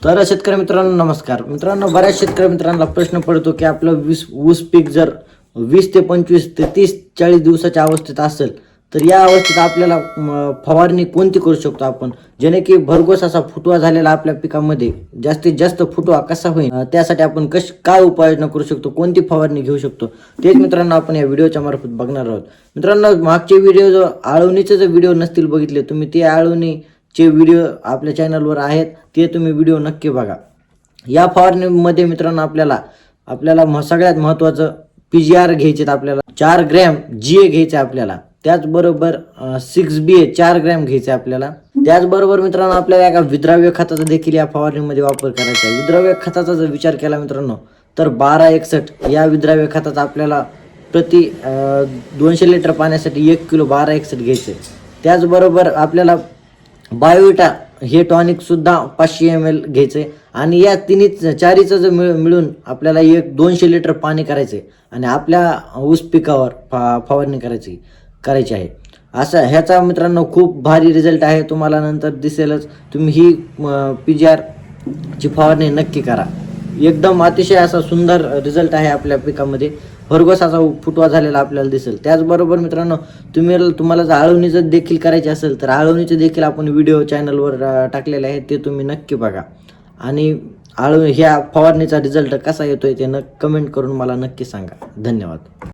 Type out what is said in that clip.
तर शेतकरी मित्रांनो नमस्कार मित्रांनो, बऱ्याच शेतकरी मित्रांना प्रश्न पडतो की आपलं ऊस पीक जर 20 ते 25 ते 30-40 दिवसाच्या अवस्थेत असेल तर या अवस्थेत आपल्याला फवारणी कोणती करू शकतो आपण, जेणे की भरघोस असा फुटवा झालेला आपल्या पिकामध्ये जास्तीत जास्त फुटवा कसा होईल, त्यासाठी आपण काय उपाययोजना करू शकतो, कोणती फवारणी घेऊ शकतो, तेच मित्रांनो आपण या व्हिडिओच्या मार्फत बघणार आहोत. मित्रांनो, मागचे व्हिडिओ जो आळवणीचे जे व्हिडिओ नसतील बघितले तुम्ही, ते आळवणीचे व्हिडिओ आपल्या चॅनलवर आहेत, ते तुम्ही व्हिडिओ नक्की बघा. या फवारणीमध्ये मित्रांनो आपल्याला सगळ्यात महत्त्वाचं PGR घ्यायचे, आपल्याला 4 ग्रॅम GA घ्यायचे आपल्याला, त्याचबरोबर 6BA 4 ग्रॅम घ्यायचे आपल्याला. त्याचबरोबर मित्रांनो आपल्याला एका विद्राव्य खताचा देखील या फवारणीमध्ये वापर करायचा आहे. विद्राव्य खताचा जर विचार केला मित्रांनो तर 1261 या विद्राव्य खताचा आपल्याला प्रति 200 लिटर पाण्यासाठी 1 किलो 1261 घ्यायचे. त्याचबरोबर आपल्याला बायोविटा हे टॉनिक सुद्धा 500 ml घ्यायचे आणि या चारीचं जर मिळून आपल्याला 200 लिटर पाणी करायचे आणि आपल्या ऊस पिकावर फवारणी करायची आहे. ह्याचा मित्रांनो खूप भारी रिझल्ट आहे, तुम्हाला नंतर दिसेलच. तुम्ही ही PGR ची फवारणी नक्की करा, एकदम अतिशय असा सुंदर रिझल्ट आहे. आपल्या पिकामध्ये भरघोस असा फुटवा झालेला आपल्याला दिसेल. त्याचबरोबर मित्रांनो तुम्हाला जर आळवणीचं देखील करायचे असेल तर आळवणीचे देखील आपण व्हिडिओ चॅनलवर टाकलेले आहेत, ते तुम्ही नक्की बघा आणि ह्या फवारणीचा रिझल्ट कसा येतोय ते कमेंट करून मला नक्की सांगा. धन्यवाद.